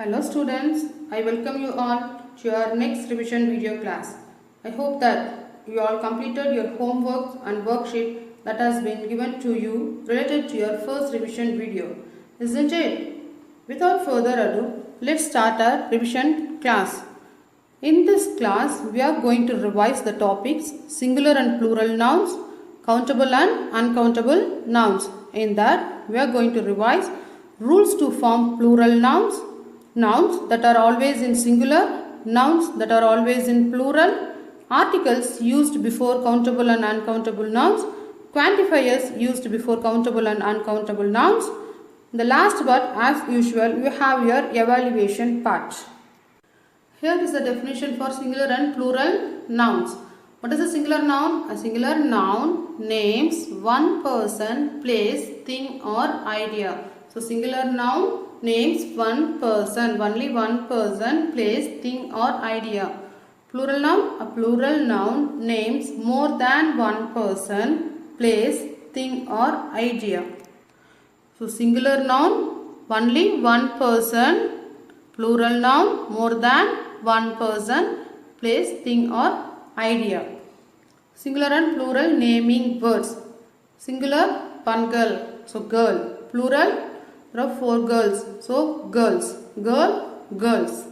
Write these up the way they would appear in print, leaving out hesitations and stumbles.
Hello students, I welcome you all to your next revision video class. I hope that you all completed your homework and worksheet that has been given to you related to your first revision video, isn't it? Without further ado, let's start our revision class. In this class, we are going to revise the topics singular and plural nouns, countable and uncountable nouns. In that, we are going to revise rules to form plural nouns, nouns that are always in singular, nouns that are always in plural, articles used before countable and uncountable nouns, quantifiers used before countable and uncountable nouns. The last but as usual, you have your evaluation part. Here is the definition for singular and plural nouns. What is a singular noun? A singular noun names one person, place, thing or idea. So singular noun names one person, only one person, place, thing or idea. Plural noun, a plural noun names more than one person, place, thing or idea. So singular noun, only one person, plural noun, more than one person, place, thing or idea. Singular and plural naming words. Singular, one girl, so girl. Plural, there are four girls, so girls. Girl, girls.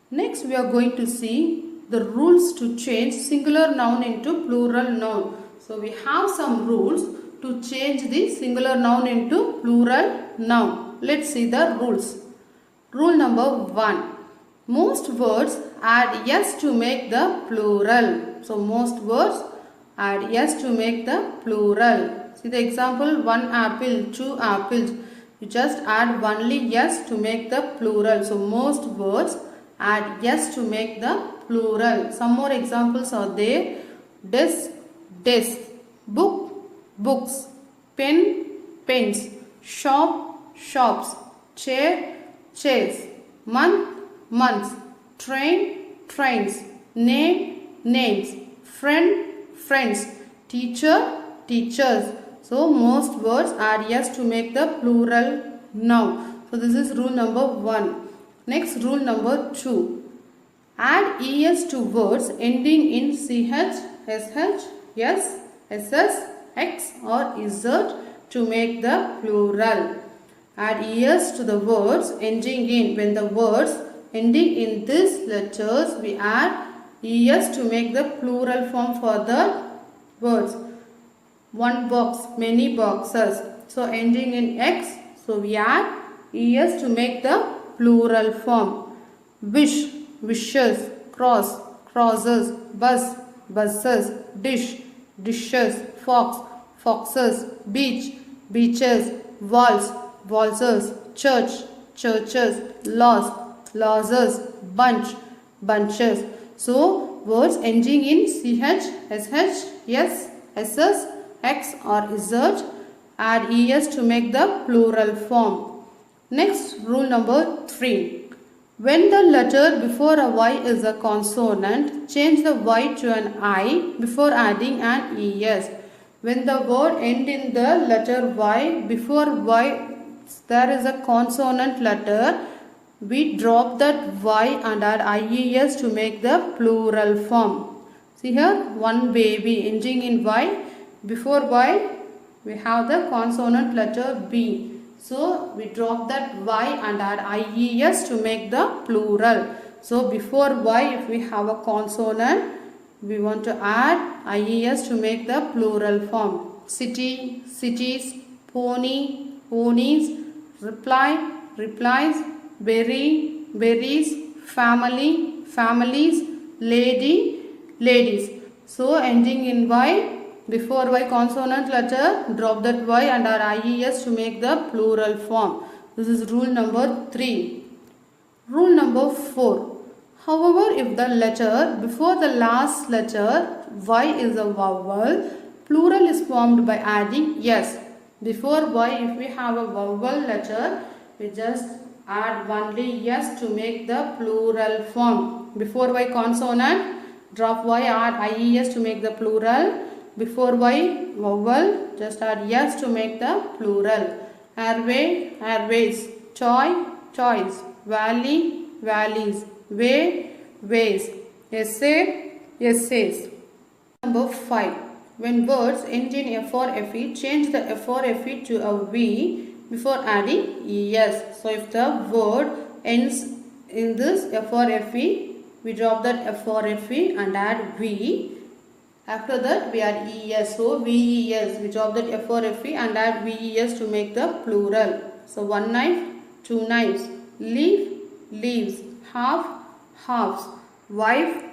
Next we are going to see the rules to change singular noun into plural noun. So we have some rules to change the singular noun into plural noun. Let's see the rules. Rule number 1. Most words add yes to make the plural. So most words add yes to make the plural. See the example, one apple, two apples. You just add only yes to make the plural. So most words add yes to make the plural. Some more examples are there. Desk, desk. Book, books. Pen, pens. Shop, shops. Chair, chairs. Month, months. Train, trains. Name, names. Friend, friends. Teacher, teachers. So most words add yes to make the plural noun. So this is rule number 1. Next, rule number 2. Add es to words ending in ch, sh, s, ss, x or z to make the plural. Add es to the words ending in, when the words ending in these letters, we add es to make the plural form for the words. One box, many boxes. So ending in x, so we add es to make the plural form. Wish, wishes. Cross, crosses. Bus, buses. Dish, dishes. Fox, foxes. Beach, beaches. Waltz, waltzes. Church, churches. Loss, losses. Bunch, bunches. So words ending in ch, sh, s, ss, x or z add es to make the plural form. Next, rule number 3. When the letter before a y is a consonant, change the y to an I before adding an es. When the word end in the letter y, before y there is a consonant letter, we drop that y and add ies to make the plural form. See here, one baby ending in y. Before y, we have the consonant letter b. So we drop that y and add ies to make the plural. So before y, if we have a consonant, we want to add ies to make the plural form. City, cities. Pony, ponies. Reply, replies. Berry, berries. Family, families. Lady, ladies. So ending in y, before y consonant letter, drop that y and add ies to make the plural form. This is rule number 3. Rule number 4. However, if the letter before the last letter y is a vowel, plural is formed by adding yes. Before y, if we have a vowel letter, we just add only yes to make the plural form. Before y consonant, drop y, add ies to make the plural. Before y vowel, just add yes to make the plural. Airway, airways. Toy, toys. valley, valleys, way, ways, essay, essays. Number 5. When words end in F or FE, change the F or FE to a V before adding ES. So if the word ends in this F or FE, we drop that F or FE and add V. After that we add ES. So VES. We drop that F or FE and add VES to make the plural. So one knife, two knives. Leaf, leaves. Half, halves. Wife,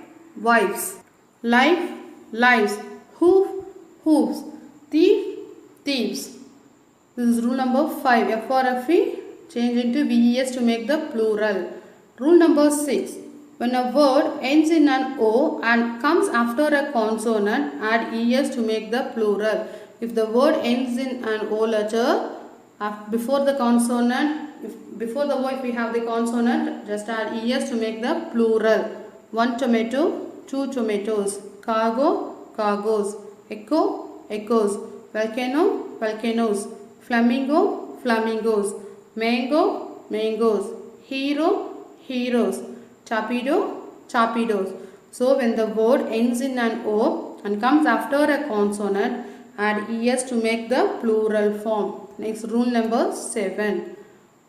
wives. Life, lives. Hoof, hoofs. Thief, thieves. This is rule number 5. F or FE change into VES to make the plural. Rule number 6. When a word ends in an O and comes after a consonant, add ES to make the plural. If the word ends in an O letter, before the consonant, before the O if we have the consonant, just add ES to make the plural. One tomato, two tomatoes. Cargo, cargoes. Echo, echoes. Volcano, volcanoes. Flamingo, flamingos. Mango, mangoes. Hero, heroes. Torpedo, torpedoes. So when the word ends in an O and comes after a consonant, add ES to make the plural form. Next, rule number 7.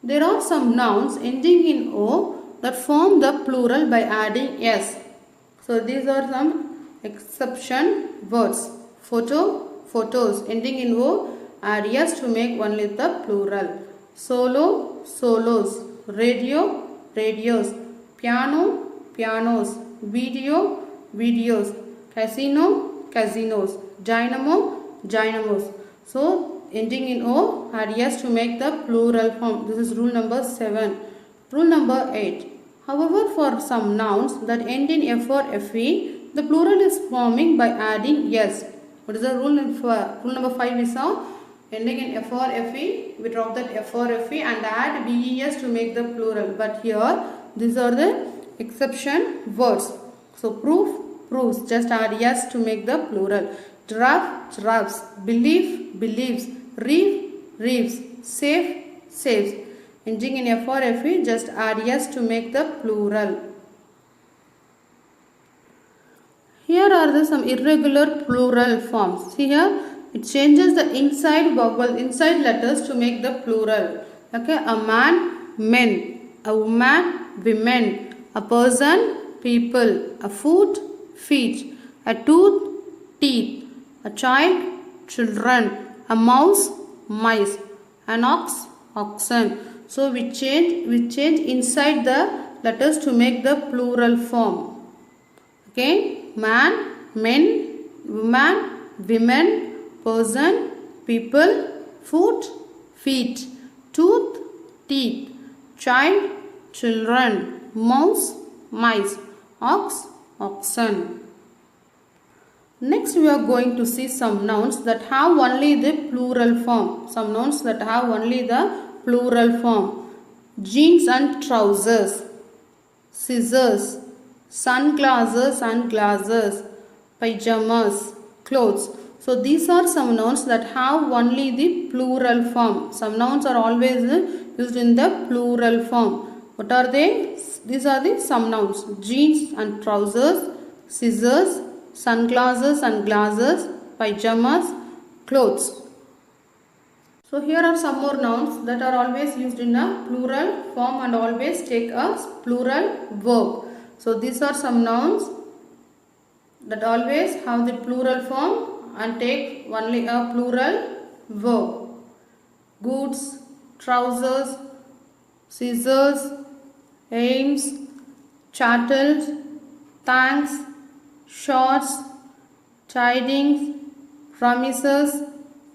There are some nouns ending in O that form the plural by adding S. So these are some exception words. Photo, photos. Ending in O, add S to make only the plural. Solo, solos. Radio, radios. Piano, pianos. Video, videos. Casino, casinos. Dynamo, dynamos. So ending in O, add S to make the plural form. This is rule number 7. Rule number 8. However, for some nouns that end in F or FE, the plural is forming by adding S. What is the rule? Rule number 5 we saw. Ending in F or FE, we drop that F or FE and add VES to make the plural. But here, these are the exception words. So proof, proofs. Just add S to make the plural. Giraffe, giraffes. Belief, believes. Reef, reefs. Safe, saves. Ending in F or FE, just add S to make the plural. Here are some irregular plural forms. See here, it changes the inside vowel, inside letters to make the plural. Okay, a man, men. A woman, women. A person, people. A foot, feet. A tooth, teeth. A child, children. A mouse, mice. An ox, oxen. So we change inside the letters to make the plural form. Okay, man, men, woman, women, person, people, foot, feet, tooth, teeth, child, children, mouse, mice, ox, oxen. Next we are going to see some nouns that have only the plural form. Some nouns that have only the plural form. Jeans and trousers. Scissors. Sunglasses and glasses. Pajamas. Clothes. So these are some nouns that have only the plural form. Some nouns are always used in the plural form. What are they? These are the some nouns. Jeans and trousers. Scissors. Sunglasses and glasses. Pajamas. Clothes. So here are some more nouns that are always used in a plural form and always take a plural verb. So these are some nouns that always have the plural form and take only a plural verb. Goods, trousers, scissors, aims, chattels, thanks, shorts, tidings, promises,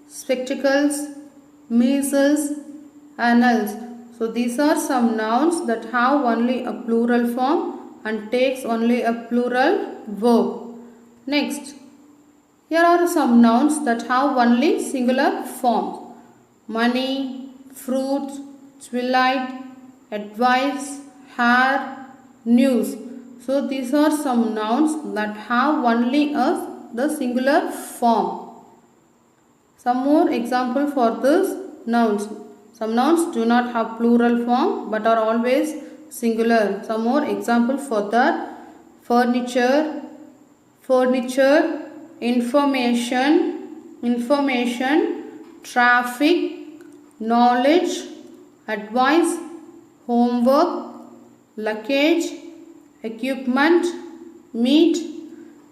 spectacles, measles, annals. So these are some nouns that have only a plural form and takes only a plural verb. Next, here are some nouns that have only singular forms. Money, fruits, twilight, advice, hair, news. So these are some nouns that have only the singular form. Some more example for this nouns. Some nouns do not have plural form but are always singular. Some more example for that: furniture, furniture, information, traffic, knowledge, advice, homework, luggage, equipment, meat,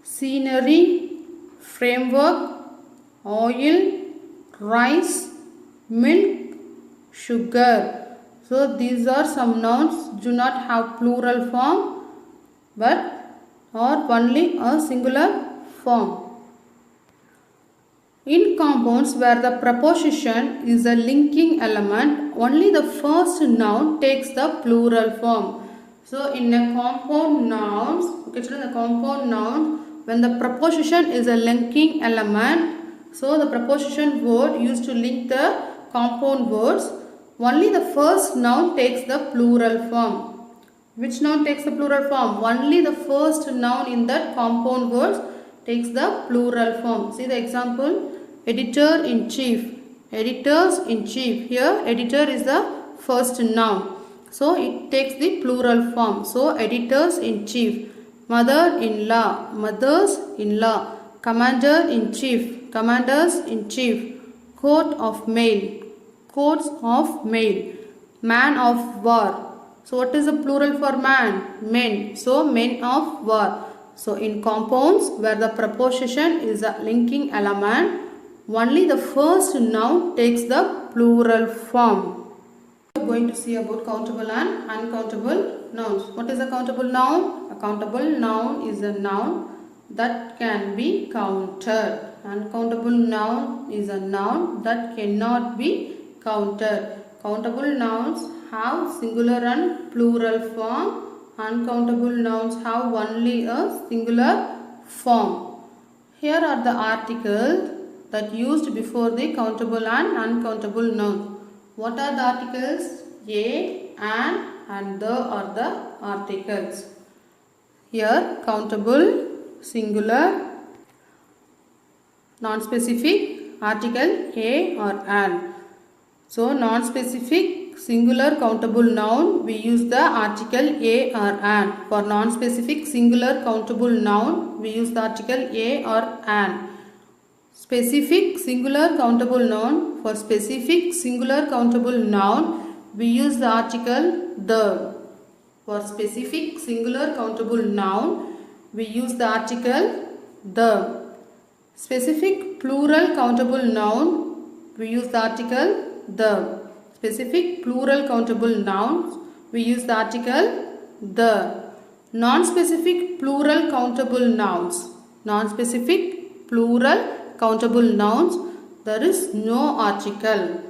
scenery, framework, oil, rice, milk, sugar. So these are some nouns do not have plural form but are only a singular form. In compounds where the preposition is a linking element, only the first noun takes the plural form. So in a compound nouns, when the preposition is a linking element, so the preposition word used to link the compound words, only the first noun takes the plural form. Which noun takes the plural form? Only the first noun in that compound words takes the plural form. See the example: editor-in-chief, editors-in-chief. Here editor is the first noun, so it takes the plural form. So editors-in-chief, mother-in-law, mothers-in-law, commander-in-chief, commanders-in-chief, coat of mail, coats of mail, man of war. So what is the plural for man? Men. So men of war. So in compounds where the preposition is a linking element, only the first noun takes the plural form. We are going to see about countable and uncountable nouns. What is a countable noun? A countable noun is a noun that can be counted. Uncountable noun is a noun that cannot be counted. Countable nouns have singular and plural form. Uncountable nouns have only a singular form. Here are the articles that used before the countable and uncountable nouns. What are the articles? A, an, and the are the articles. Here countable, singular, non-specific, article a or an. So non-specific singular countable noun, we use the article a or an. For non-specific singular countable noun, we use the article a or an. Specific singular countable noun, for specific singular countable noun, we use the article the. For specific singular countable noun, we use the article the. Specific plural countable noun, we use the article the. Specific plural countable nouns, we use the article the. Non-specific plural countable nouns, non-specific plural countable nouns, there is no article.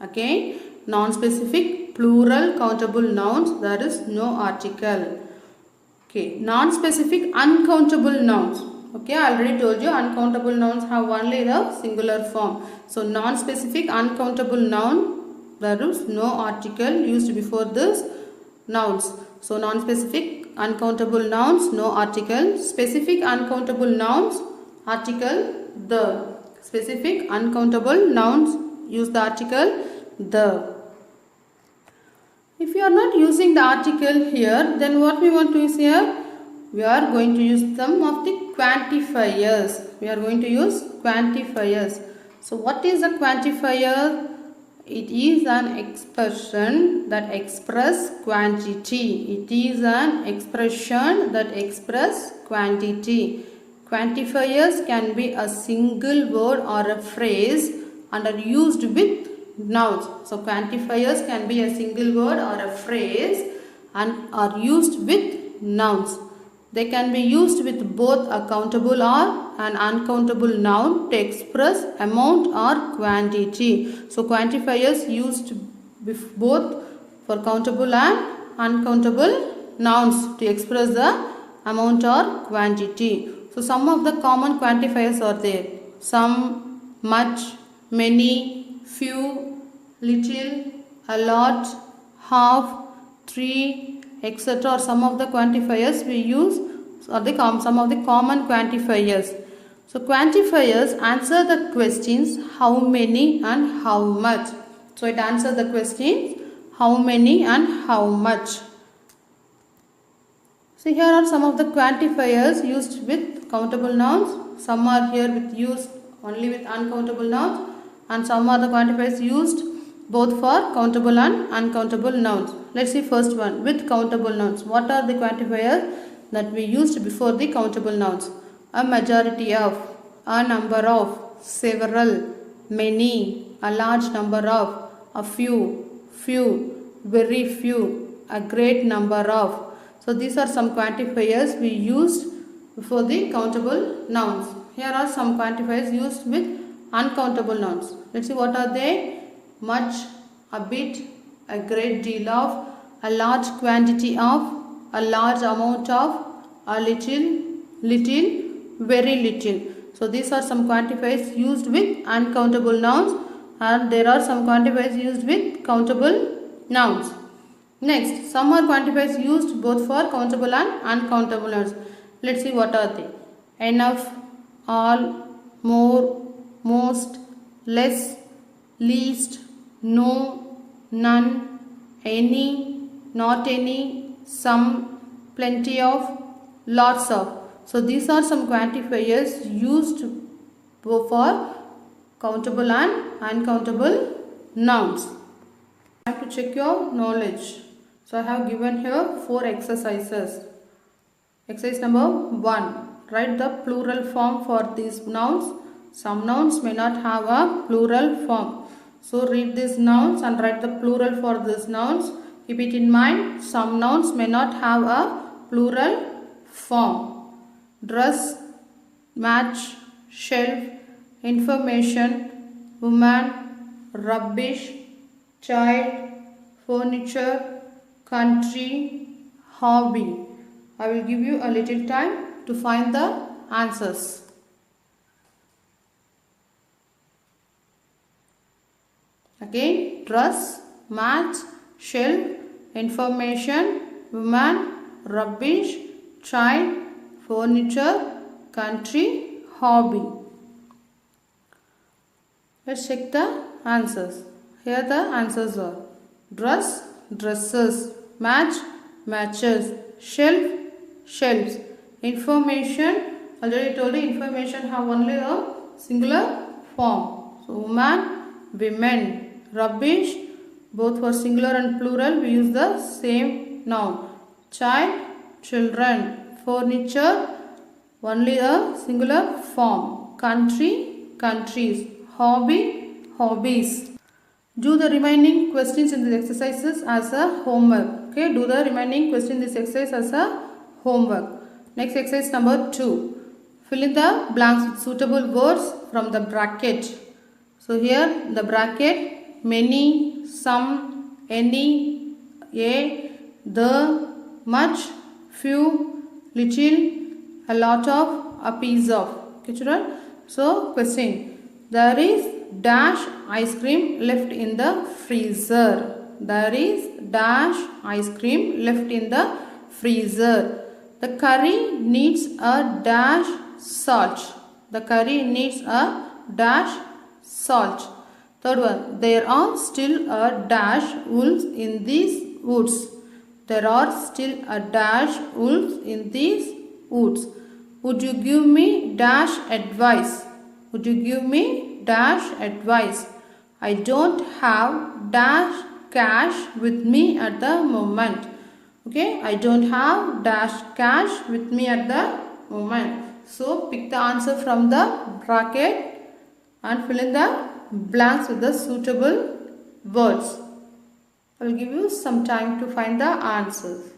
Okay, non-specific plural countable nouns, there is no article. Okay, non-specific uncountable nouns. Okay, I already told you uncountable nouns have only the singular form. So non-specific uncountable noun, there is no article used before this nouns. So non-specific uncountable nouns, no article. Specific uncountable nouns, article the. Specific uncountable nouns, use the article the. If you are not using the article here, then what we want to use here? We are going to use some of the quantifiers. We are going to use quantifiers. So what is a quantifier? It is an expression that expresses quantity. It is an expression that expresses quantity. Quantifiers can be a single word or a phrase and are used with nouns. So quantifiers can be a single word or a phrase and are used with nouns. They can be used with both a countable or an uncountable noun to express amount or quantity. So quantifiers used both for countable and uncountable nouns to express the amount or quantity. So some of the common quantifiers are there. Some, much, many, few, little, a lot, half, 3, etc. Some of the quantifiers we use are some of the common quantifiers. So quantifiers answer the questions how many and how much. So it answers the questions how many and how much. So here are some of the quantifiers used with countable nouns. Some are here with used only with uncountable nouns, and some are the quantifiers used both for countable and uncountable nouns. Let's see first one with countable nouns. What are the quantifiers that we used before the countable nouns? A majority of, a number of, several, many, a large number of, a few, very few, a great number of. So these are some quantifiers we used before the countable nouns. Here are some quantifiers used with uncountable nouns. Let's see what are they. Much, a bit, a great deal of, a large quantity of, a large amount of, a little, very little. So these are some quantifiers used with uncountable nouns, and there are some quantifiers used with countable nouns. Next, some are quantifiers used both for countable and uncountable nouns. Let's see what are they. Enough, all, more, most, less, least, no, none, any, not any, some, plenty of, lots of. So these are some quantifiers used for countable and uncountable nouns. I have to check your knowledge. So I have given here 4 exercises. Exercise number 1. Write the plural form for these nouns. Some nouns may not have a plural form. So read these nouns and write the plural for these nouns. Keep it in mind, some nouns may not have a plural form. Dress, match, shelf, information, woman, rubbish, child, furniture, country, hobby. I will give you a little time to find the answers. Again, dress, match, shelf, information, woman, rubbish, child, furniture, country, hobby. Let's check the answers. Here the answers are dress, dresses, match, matches, shelf, shelves, information. Already told you information have only a singular form. So woman, women, rubbish, both for singular and plural we use the same noun. Child, children, furniture, only a singular form. Country, countries, hobby, hobbies. Do the remaining questions in these exercises as a homework. Okay, do the remaining question in this exercise as a homework. Next exercise number 2. Fill in the blanks with suitable words from the bracket. So here the bracket, many, some, any, a, the, much, few, little, a lot of, a piece of. Okay, children. So question. There is dash ice cream left in the freezer. There is dash ice cream left in the freezer. The curry needs a dash salt. The curry needs a dash salt. Third one. There are still a dash wolves in these woods. There are still a dash wolves in these woods. Would you give me dash advice? Would you give me dash advice? I don't have dash cash with me at the moment. Okay, I don't have dash cash with me at the moment. So pick the answer from the bracket and fill in the blanks with the suitable words. I will give you some time to find the answers.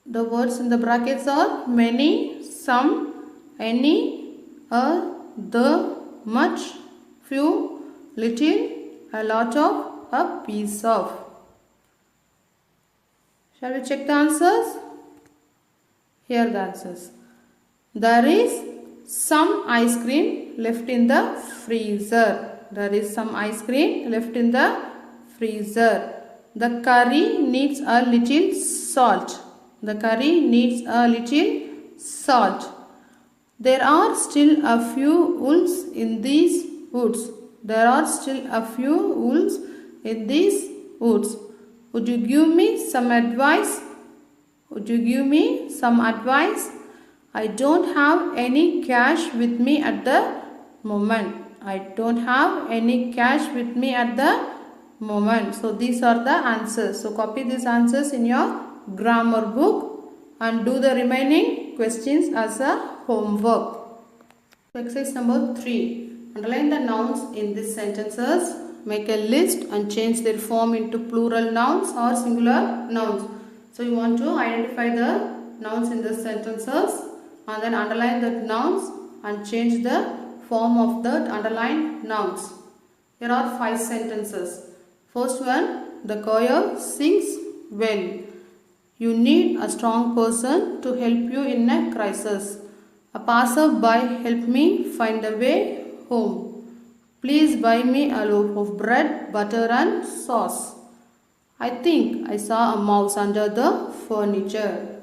The words in the brackets are many, some, any, a, the, much, few, little, a lot of, a piece of. Shall we check the answers? Here are the answers. There is some ice cream left in the freezer. There is some ice cream left in the freezer. The curry needs a little salt. The curry needs a little salt. There are still a few wolves in these woods. There are still a few wolves in these woods. Would you give me some advice? Would you give me some advice? I don't have any cash with me at the moment. I don't have any cash with me at the moment. So these are the answers. So copy these answers in your grammar book and do the remaining questions as a homework. So exercise number 3. Underline the nouns in these sentences. Make a list and change their form into plural nouns or singular nouns. So you want to identify the nouns in the sentences and then underline the nouns and change the form of the underlined nouns. Here are 5 sentences. First one, the choir sings well. You need a strong person to help you in a crisis. A passer-by helped me find a way home. Please buy me a loaf of bread, butter and sauce. I think I saw a mouse under the furniture.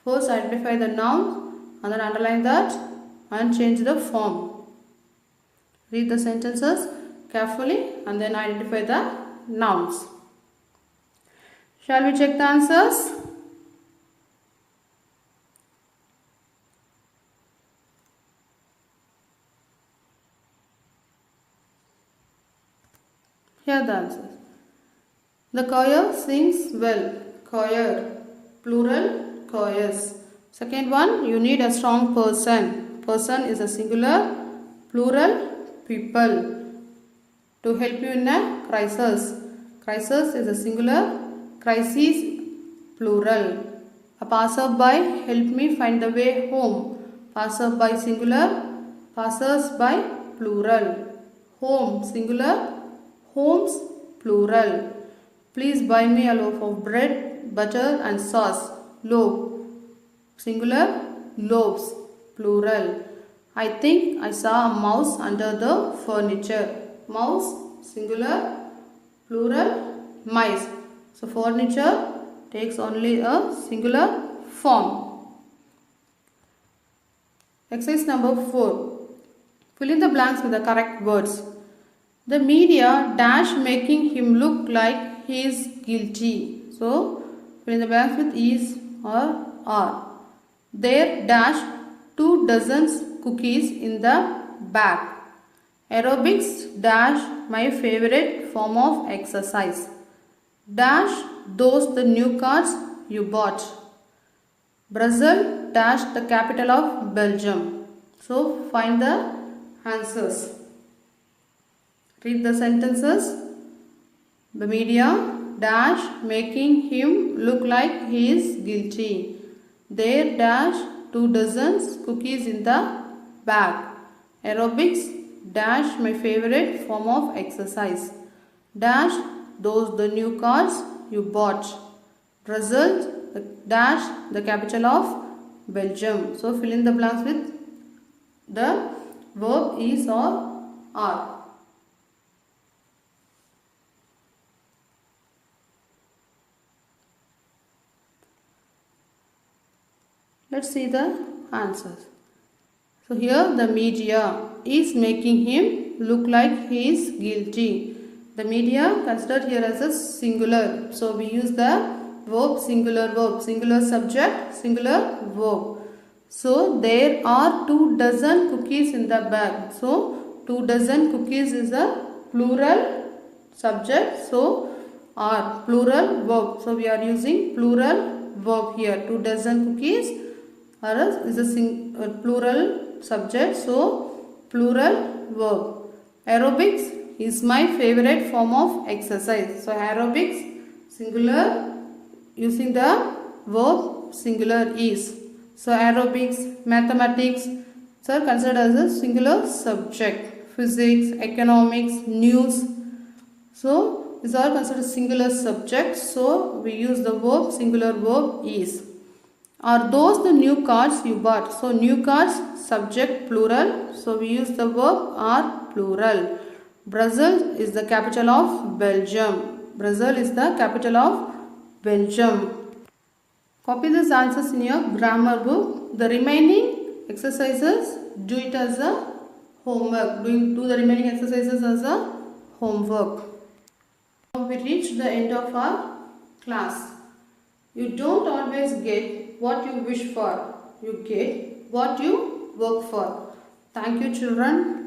First identify the noun and then underline that and change the form. Read the sentences carefully and then identify the nouns. Shall we check the answers? Here are the answers. The choir sings well. Choir. Plural, choirs. Second one, you need a strong person. Person is a singular. Plural, people. To help you in a crisis. Crisis is a singular. Crises, plural. A passer-by helped me find the way home. Passer-by singular. Passers-by, plural. Home, singular. Homes, plural. Please buy me a loaf of bread, butter and sauce. Loaf, singular. Loaves, plural. I think I saw a mouse under the furniture. Mouse, singular. Plural, mice. So furniture takes only a singular form. Exercise number 4. Fill in the blanks with the correct words. The media dash making him look like he is guilty. So fill in the blanks with is or are. There dash 2 dozen cookies in the bag. Aerobics dash my favorite form of exercise. Dash those the new cars you bought. Brussels dash the capital of Belgium. So find the answers. Read the sentences. The media dash making him look like he is guilty. There dash 2 dozen cookies in the bag. Aerobics dash my favorite form of exercise. Dash those the new cars you bought. Brussels dash the capital of Belgium. So fill in the blanks with the verb is or are. Let's see the answers. So here the media is making him look like he is guilty. The media considered here as a singular. So we use the verb, singular subject, singular verb. So there are 2 dozen cookies in the bag. So 2 dozen cookies is a plural subject. So are plural verb. So we are using plural verb here. 2 dozen cookies is a plural subject, so plural verb. Aerobics is my favorite form of exercise. So aerobics singular using the verb singular is. So aerobics, mathematics are considered as a singular subject. Physics, economics, news. So these are considered singular subjects. So we use the verb singular verb is. Are those the new cars you bought? So new cars subject plural. So we use the verb are plural. Brussels is the capital of Belgium. Brussels is the capital of Belgium. Copy these answers in your grammar book. The remaining exercises do it as a homework. Do the remaining exercises as a homework. Now we reached the end of our Class. You don't always get what you wish for. You get what you work for. Thank you, children.